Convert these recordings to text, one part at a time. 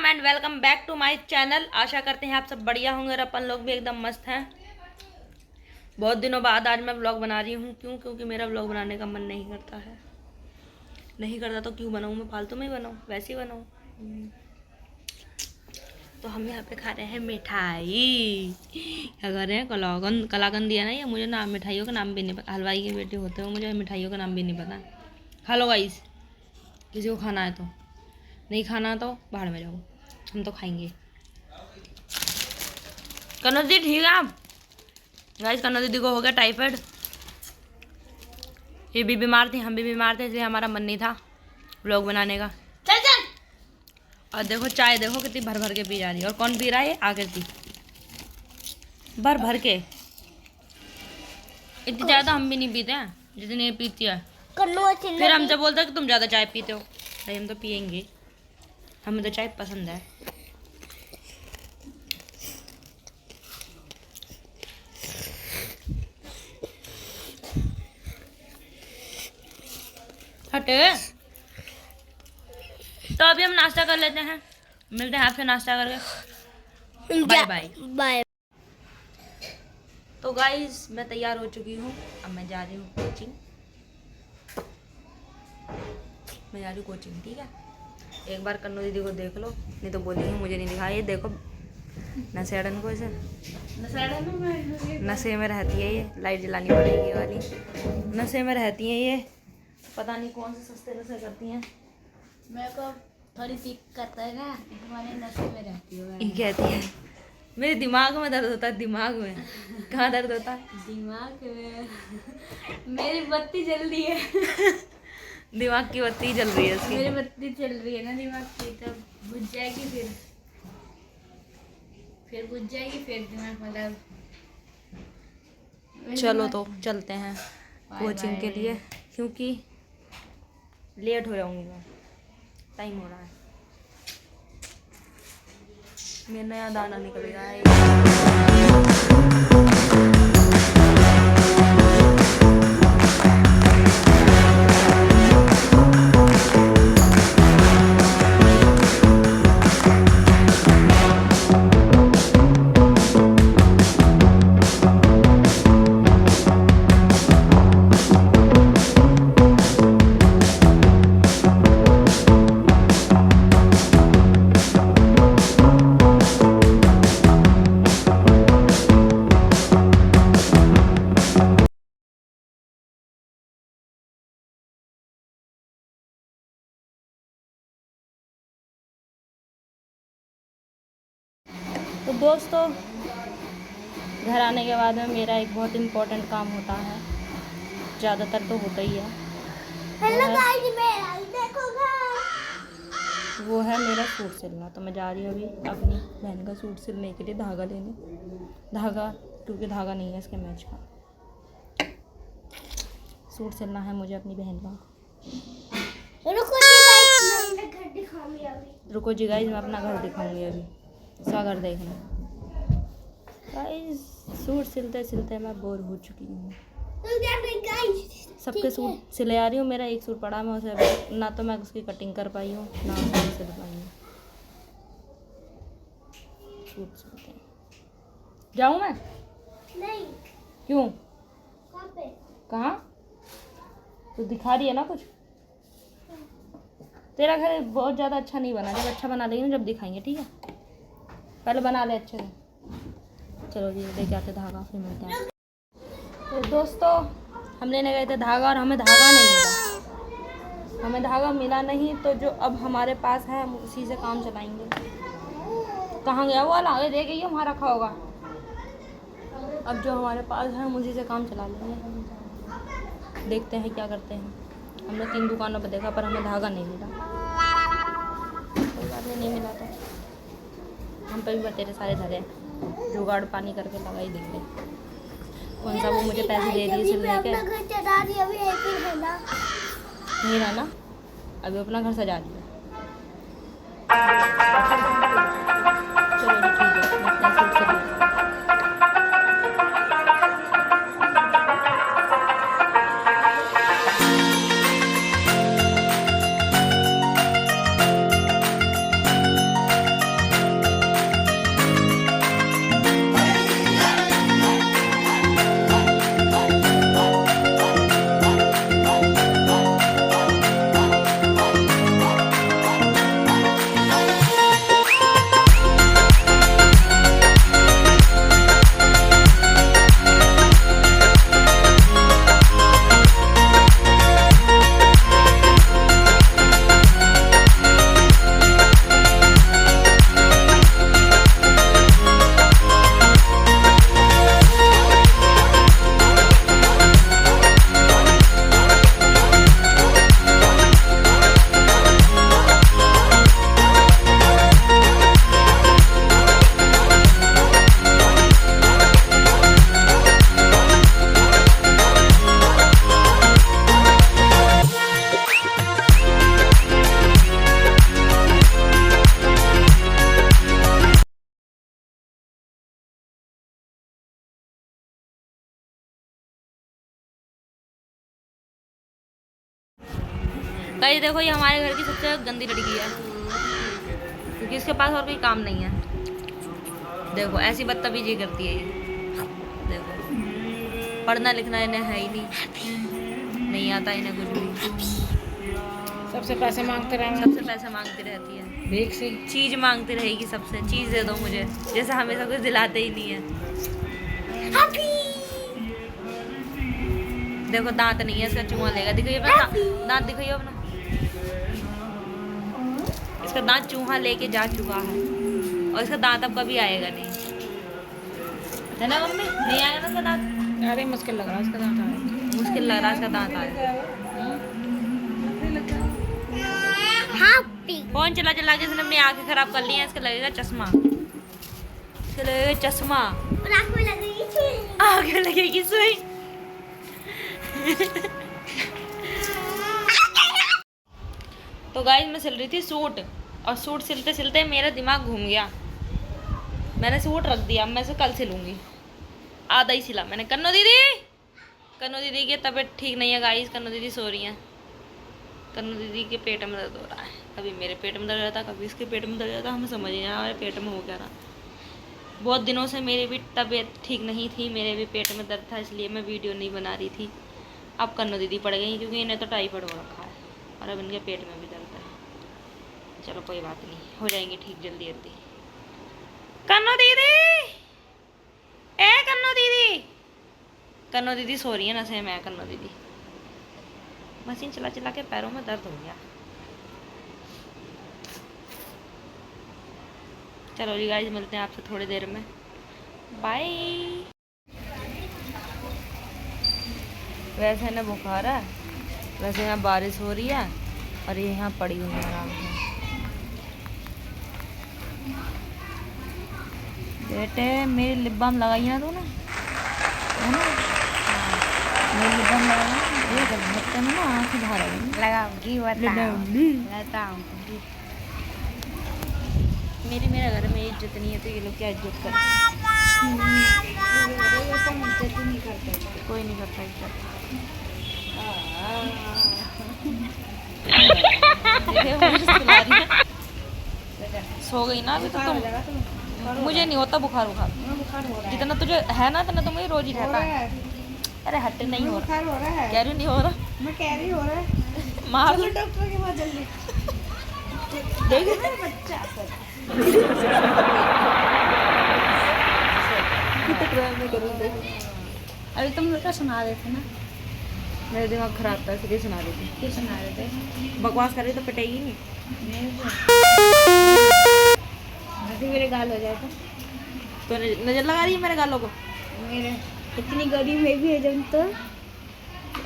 And welcome back to my channel. आशा करते हैं आप सब बढ़िया होंगे और अपन लोग भी एकदम मस्त हैं। बहुत दिनों बाद आज मैं व्लॉग बना रही हूँ। क्योंकि मेरा व्लॉग बनाने का मन नहीं करता है। नहीं करता तो क्यों बनाऊँ, मैं फालतू में ही बनाऊँ, वैसे ही बनाऊँ। तो हम यहाँ पे खा रहे हैं मिठाई। क्या कर रहे हैं? कलाकंद दिया ना ये मुझे नाम, मिठाइयों का नाम भी नहीं पता। हलवाई के बेटे होते हो, मुझे मिठाइयों का नाम भी नहीं पता। हेलो गाइस, किसी को खाना है तो, नहीं खाना तो बाहर में जाओ, हम तो खाएंगे। कन्नौज दी ठीक है आप? गाइस कन्नौज दीदी को हो गया टाइफाइड। ये भी बीमार थी, हम भी बीमार थे, इसलिए हमारा मन नहीं था व्लॉग बनाने का। चल चल। और देखो चाय देखो कितनी भर भर के पी जा रही है। और कौन पी रहा है? आकृति भर भर के। इतनी ज़्यादा हम भी नहीं पीते हैं जितनी ये पीती है। फिर हम जब बोलते हैं कि तुम ज़्यादा चाय पीते हो, भाई हम तो पियेंगे, हमें तो चाय पसंद है। हटे। तो अभी हम नाश्ता कर लेते हैं, मिलते हैं आपसे नाश्ता करके। Bye bye bye. तो गाइस मैं तैयार हो चुकी हूँ, अब मैं जा रही हूँ कोचिंग। मैं जा रही हूँ कोचिंग, ठीक है। एक बार कन्नू दीदी को देख लो, नहीं तो बोलेंगे मुझे नहीं दिखाया। ये देखो नशेड़न को, इसे नशे में रहती है ये। लाइट जलानी पड़ेगी वाली। नशे में रहती है ये, पता नहीं कौन से सस्ते नशे करती हैं। मेरे को थोड़ी दिक्कत है ना, तुम्हारे नशे में रहती हूँ। ये कहती है मेरे दिमाग में दर्द होता है। दिमाग में कहाँ दर्द होता है? दिमाग में मेरी बत्ती जल रही है। दिमाग की बत्ती जल रही है उसकी। मेरी बत्ती चल रही है ना दिमाग की, तब बुझ जाएगी, फिर बुझ जाएगी, फिर दिमाग मतलब। चलो तो चलते हैं कोचिंग के लिए, क्योंकि लेट हो जाऊंगी मैं, टाइम हो रहा है। मेरा नया दाना निकल गया है। तो दोस्तों घर आने के बाद में मेरा एक बहुत इम्पोर्टेंट काम होता है, ज़्यादातर तो होता ही है। वो है मेरा सूट सिलना। तो मैं जा रही हूँ अभी अपनी बहन का सूट सिलने के लिए धागा लेने। धागा क्योंकि धागा नहीं है इसके मैच का। सूट सिलना है मुझे अपनी बहन का। रुको जी गाइस, मैं अपना घर दिखाऊंगी अभी। सा घर देखना गाइस। सूट सिलते सिलते मैं बोर हो चुकी हूँ। सबके सूट सिले आ रही हूँ, मेरा एक सूट पड़ा, मैं उसे ना तो मैं उसकी कटिंग कर पाई हूँ ना उसे सिल पाई हूँ। सूट सिलते हैं। जाऊँ मैं? नहीं। क्यों? कहाँ? तो दिखा रही है ना कुछ। तेरा घर बहुत ज़्यादा अच्छा नहीं बना, जब अच्छा बना लेंगे जब दिखाएंगे, ठीक है। पहले बना ले अच्छे से। चलो जी लेके आते धागा, फिर मिलते हैं। तो दोस्तों हम लेने गए थे धागा और हमें धागा नहीं मिला। हमें धागा मिला नहीं, तो जो अब हमारे पास है हम उसी से काम चलाएंगे। कहाँ गया वो वाला? दे गई है, वहाँ रखा होगा। अब जो हमारे पास है हम उसी से काम चला लेंगे। देखते हैं क्या करते हैं। हमने 3 दुकानों पर देखा पर हमें धागा नहीं मिला। कोई बात नहीं मिला तो हम पे भी बतेरे सारे धरे, जुगाड़ पानी करके लगा ही देंगे। कौन सा वो मुझे पैसे दे दिए सिलने के। नहीं रहना, अभी अपना घर सजा दिया। चलो जी ठीक है, मैं अपना सूट सिलूंगी। गाइस देखो ये हमारे घर की सबसे गंदी लड़की है, क्योंकि इसके पास और कोई काम नहीं है। देखो ऐसी बदतमीजी करती है ये। देखो पढ़ना लिखना इन्हें है ही नहीं आता इन्हें कुछ भी। सबसे पैसे मांगते रहना, सबसे पैसे मांगती रहती है, देख से चीज मांगती रहेगी सबसे, चीज दे दो मुझे, जैसे हमेशा कुछ दिलाते ही नहीं है। देखो दांत नहीं है इसका, चूहा लेगा। दिखाइए अपना दांत, दिखाइए अपना। इसका दांत चूहा लेके जा चुका है और इसका दांत अब कभी आएगा नहीं, है ना मम्मी? नहीं आएगा ना इसका दांत। अरे मुश्किल लग रहा है इसका दांत आएगा, मुश्किल लग रहा है इसका दांत आएगा। फोन चला चला के इसने अपनी आंखें खराब कर ली हैं। इसका लगेगा चश्मा, इसका लगेगा चश्मा, आगे लगेगी सुई। तो गाइस मैं सिल रही थी सूट, और सूट सिलते सिलते मेरा दिमाग घूम गया। मैंने सूट रख दिया, मैं इसे कल सिलूंगी। आधा ही सिला मैंने। कन्नो दीदी की तबीयत ठीक नहीं है गाइस, कन्नो दीदी सो रही हैं। कन्नो दीदी के पेट में दर्द हो रहा है, कभी मेरे पेट में दर्द रहता, कभी इसके पेट में दर्द रहता, हमें समझ नहीं आ रहा हमारे पेट में हो क्या रहा। बहुत दिनों से मेरी भी तबीयत ठीक नहीं थी, मेरे भी पेट में दर्द था, इसलिए मैं वीडियो नहीं बना रही थी। अब कन्नो दीदी पड़ गई, क्योंकि इन्हें तो टाइफाइड हो रखा है और अब इनके पेट में भी दर्द है। चलो कोई बात नहीं, हो जाएंगी ठीक जल्दी जल्दी। कन्नो दीदी, ए कन्नो दीदी सो रही है नशे में। कन्नो दीदी मशीन चला चला के पैरों में दर्द हो गया। चलो जी गाइस, मिलते हैं आपसे थोड़ी देर में, बाय। वैसे ना बुखार है, वैसे यहाँ बारिश हो रही है और ये यहाँ पड़ी हुई है आराम से। बेटे मेरी लिप बाम लगाई है ना तूने, है ना? मेरी लिप बाम लगाई, ये गलत में ना आँखें बाहर आ गई। लगाऊंगी, मेरा घर में इज्जत नहीं है तो ये लोग क्या इज्जत करते? कोई नहीं करता इज्जत। सो गई ना अभी तो तुम। मुझे नहीं होता बुखार जितना तुझे है ना, इतना तो मुझे रोज ही रहता है। अरे हट, नहीं हो रहा, कह रही नहीं हो रहा, मैं कह रही हो रहा है, मार डॉक्टर के पास जल्दी। देख बच्चा अभी तुम लोग क्या सुना रहे थे ना? मेरा दिमाग खराब था इसलिए सुना रही थी। क्या सुना रहे थे? बकवास कर रही तो पिटेगी नहीं। अभी मेरे गाल हो जाएगा तो नजर लगा रही है मेरे गालों को। मेरे इतनी गरीब है भी है जब तो।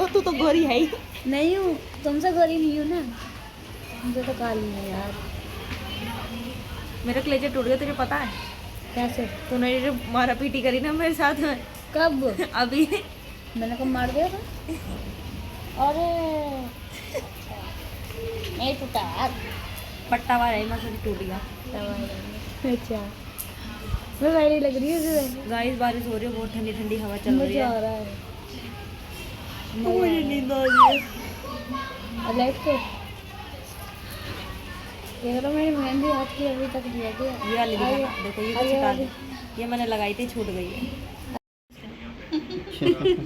ओ तू तो गोरी है ही नहीं हूँ, तुमसे गरीब नहीं हूँ ना, मुझे तो काली है यार। मेरा कलेजा टूट गया, तुझे पता है? कैसे? तूने जो मारा पीटी करी ना मेरे साथ में। कब? अभी मैंने कब मार दिया था? अरे नहीं टूटा यार, पट्टा मारा है, मैं टूट गया। अच्छा मैं वैली लग रही है। गाइस बारिश हो रही है, बहुत ठंडी ठंडी हवा चल रही है। आ रहा है, मुझे नींद आ रही है। लाइट को ये तो मेरी मेहंदी हाथ की अभी तक नहीं लगी है। ये वाली दिखा, देखो ये कुछ काली, ये मैंने लगाई थी, छूट गई है।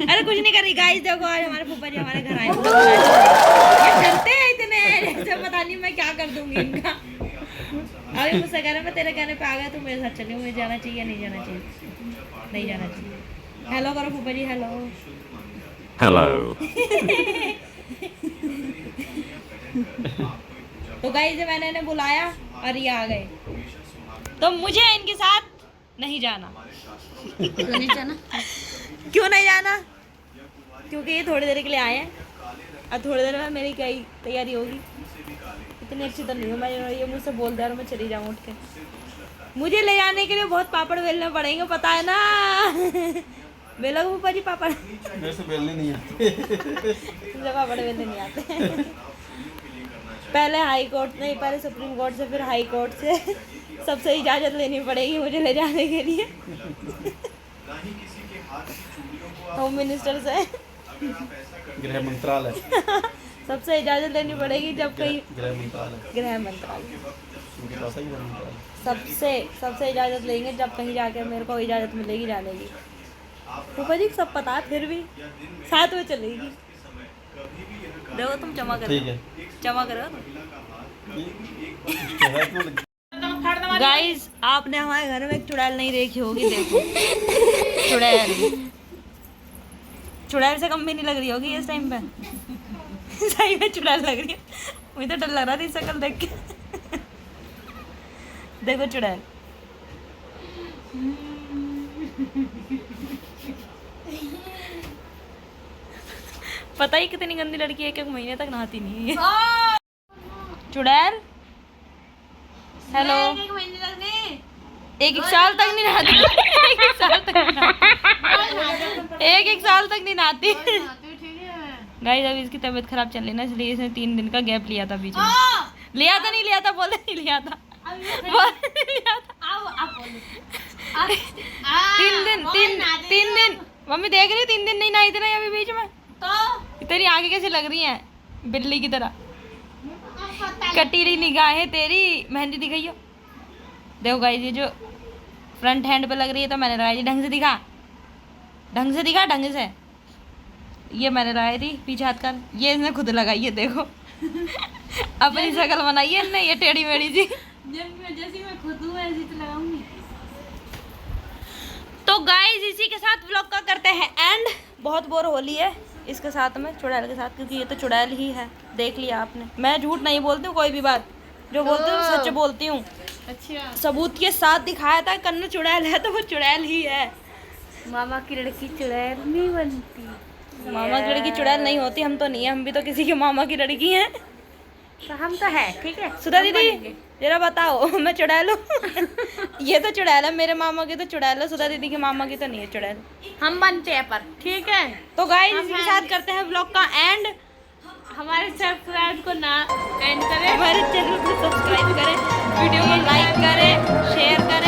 अरे कुछ नहीं कर रही गाइस, देखो आज हमारे फूफा जी हमारे घर आए, ये डरते हैं इतने, जैसे पता नहीं मैं क्या कर दूंगी इनका। अभी मुझसे कह रहे मैं तेरे कहने पे आ गया, तू मेरे साथ चली, मुझे जाना चाहिए नहीं जाना चाहिए? नहीं जाना चाहिए। हेलो करो फूफा जी, हेलो हेलो। तो गाइस मैंने इन्हें बुलाया और ये आ गए, तो मुझे इनके साथ नहीं जाना। क्यों नहीं जाना? क्यों नहीं जाना? क्योंकि ये थोड़ी देर के लिए आए हैं और थोड़ी देर में मेरी क्या तैयारी होगी। इतनी अच्छी तो नहीं हूँ मैं, ये मुझसे बोल दे और मैं चली जाऊँ उठ के। मुझे ले जाने के लिए बहुत पापड़ बेलने पड़ेंगे, पता है ना? बेलोगे फूफा जी पापड़? मेरे से बेलने नहीं आते। मुझे पापड़ बेलने नहीं आते। पहले हाई कोर्ट नहीं, पहले सुप्रीम कोर्ट से, फिर हाई कोर्ट से सबसे इजाज़त लेनी पड़ेगी मुझे ले जाने के लिए। होम मिनिस्टर से, गृह मंत्रालय। सबसे इजाजत लेनी पड़ेगी जब कहीं गृह मंत्रालय गृह मंत्रालय उनके पास ही गृह मंत्रालय। सबसे इजाजत लेंगे जब कहीं जाके मेरे को इजाजत मिलेगी जाने की। फूफा जी को सब पता है फिर भी साथ में चलेगी। देखो तुम जमा करो, ठीक है जमा करो। ठीक है। गाइस आपने हमारे घर में एक चुड़ैल नहीं देखी होगी। देखो चुड़ैल से कम भी नहीं लग रही होगी इस टाइम पे। सही में चुड़ैल लग रही है। मुझे तो डर लग रहा था शक्ल देख के। देखो चुड़ैल। पता ही कितनी गंदी लड़की है, 1 महीने तक नहाती नहीं है। चुड़ैल हेलो। 1 साल तक नहीं नहाती। 1 साल तक नहीं नहाती। 1 साल तक नहीं नहाती। गाइस अभी इसकी तबीयत खराब चल रही ना, इसलिए इसने 3 दिन का गैप लिया था बीच में। लिया था नहीं लिया था, बोले नहीं लिया था। लिया था। 3 दिन मम्मी देख रही 3 दिन नहीं नहाई थी ना अभी बीच में। तो तेरी आंखें कैसी लग रही हैं बिल्ली की तरह। कटीली निगाहें तेरी। मेहंदी दिखाइयो। देखो गाइस ये जो फ्रंट हैंड पे लग रही है तो मैंने लगाई थी। ढंग से दिखा ढंग से। ये मैंने लगाई थी पीछे हाथ का। ये इसने खुद लगाई है। देखो अपनी शक्ल बनाई है इसने, ये टेढ़ी मेढ़ी सी। जैसी मैं खुद हूँ ऐसी तो लगाऊंगी। तो गाइस इसी के साथ व्लॉग का करते हैं एंड। बहुत बोर हो ली है इसके साथ में, चुड़ैल के साथ, क्योंकि ये तो चुड़ैल ही है। देख लिया आपने, मैं झूठ नहीं बोलती हूँ कोई भी बात। जो बोलती हूँ सच बोलती हूँ। अच्छा सबूत के साथ दिखाया था कन्नू चुड़ैल है तो वो चुड़ैल ही है। मामा की लड़की चुड़ैल नहीं बनती। मामा की लड़की चुड़ैल नहीं होती। हम तो नहीं है, हम भी तो किसी के मामा की लड़की हैं। तो हम तो है ठीक है। सुधा दीदी जरा बताओ मैं चुड़ैल हूँ? ये तो चुड़ैल है, मेरे मामा की तो चुड़ैल है, सुधा दीदी के मामा की तो नहीं है चुड़ैल। हम बनते हैं पर ठीक है। तो गाइस इसी के साथ करते हैं व्लॉग का एंड। हमारे सब्सक्राइब को ना एंड करें, हमारे चैनल को सब्सक्राइब करें, वीडियो को लाइक करें, शेयर करें।